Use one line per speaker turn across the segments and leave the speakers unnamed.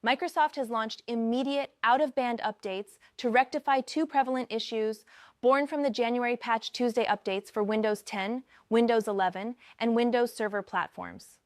Microsoft has launched immediate out-of-band updates to rectify two prevalent issues born from the January Patch Tuesday updates for Windows 10, Windows 11, and Windows Server platforms.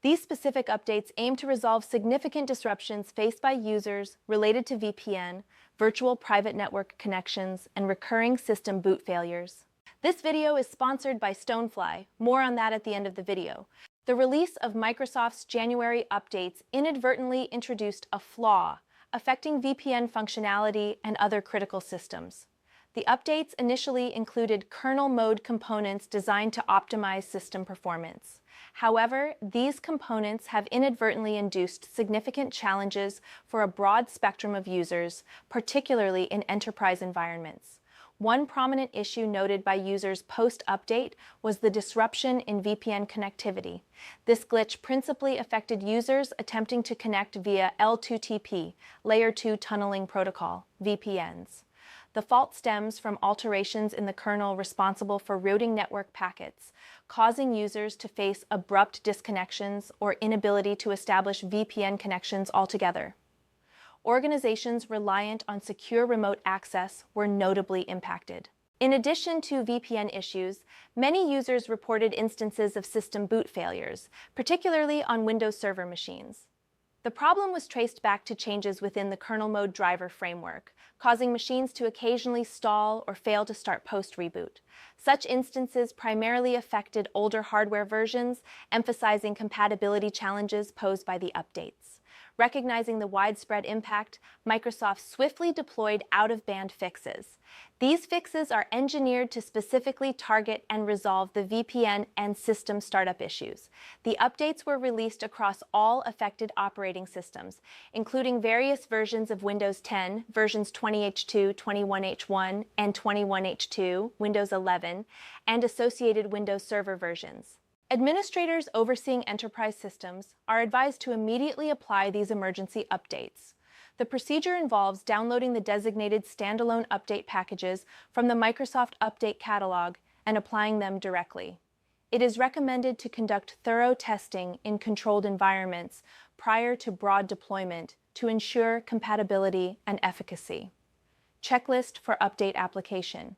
These specific updates aim to resolve significant disruptions faced by users related to VPN, virtual private network connections, and recurring system boot failures. This video is sponsored by Stonefly. More on that at the end of the video. The release of Microsoft's January updates inadvertently introduced a flaw affecting VPN functionality and other critical systems. The updates initially included kernel-mode components designed to optimize system performance. However, these components have inadvertently induced significant challenges for a broad spectrum of users, particularly in enterprise environments. One prominent issue noted by users post-update was the disruption in VPN connectivity. This glitch principally affected users attempting to connect via L2TP, Layer 2 Tunneling Protocol, VPNs. The fault stems from alterations in the kernel responsible for routing network packets, causing users to face abrupt disconnections or inability to establish VPN connections altogether. Organizations reliant on secure remote access were notably impacted. In addition to VPN issues, many users reported instances of system boot failures, particularly on Windows Server machines. The problem was traced back to changes within the kernel-mode driver framework, causing machines to occasionally stall or fail to start post-reboot. Such instances primarily affected older hardware versions, emphasizing compatibility challenges posed by the updates. Recognizing the widespread impact, Microsoft swiftly deployed out-of-band fixes. These fixes are engineered to specifically target and resolve the VPN and system startup issues. The updates were released across all affected operating systems, including various versions of Windows 10, versions 20H2, 21H1, and 21H2, Windows 11, and associated Windows Server versions. Administrators overseeing enterprise systems are advised to immediately apply these emergency updates. The procedure involves downloading the designated standalone update packages from the Microsoft Update Catalog and applying them directly. It is recommended to conduct thorough testing in controlled environments prior to broad deployment to ensure compatibility and efficacy. Checklist for update application.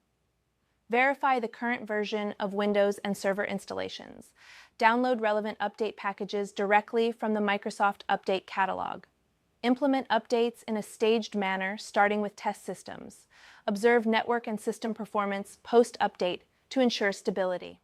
Verify the current version of Windows and Server installations. Download relevant update packages directly from the Microsoft Update Catalog. Implement updates in a staged manner, starting with test systems. Observe network and system performance post-update to ensure stability.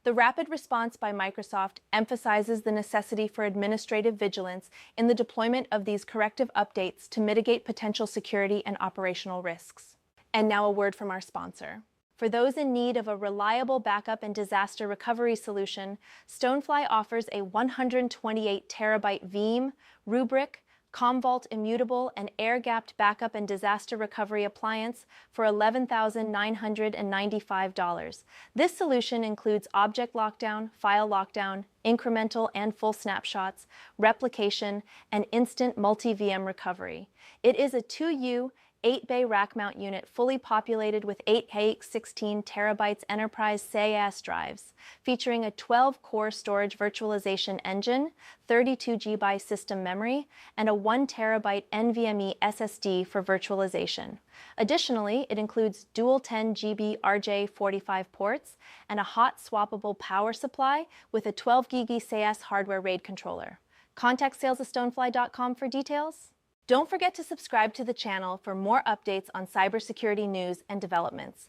The rapid response by Microsoft emphasizes the necessity for administrative vigilance in the deployment of these corrective updates to mitigate potential security and operational risks. And now a word from our sponsor. For those in need of a reliable backup and disaster recovery solution, Stonefly offers a 128 terabyte Veeam, Rubrik, Commvault Immutable, and air-gapped backup and disaster recovery appliance for $11,995. This solution includes object lockdown, file lockdown, incremental and full snapshots, replication, and instant multi-VM recovery. It is a 2U 8-bay rack mount unit fully populated with 8 16 terabytes enterprise SAS drives, featuring a 12-core storage virtualization engine, 32 GB system memory, and a 1 terabyte NVMe SSD for virtualization. Additionally, it includes dual 10 GB RJ45 ports and a hot swappable power supply with a 12 GB SAS hardware RAID controller. Contact sales@stonefly.com for details. Don't forget to subscribe to the channel for more updates on cybersecurity news and developments.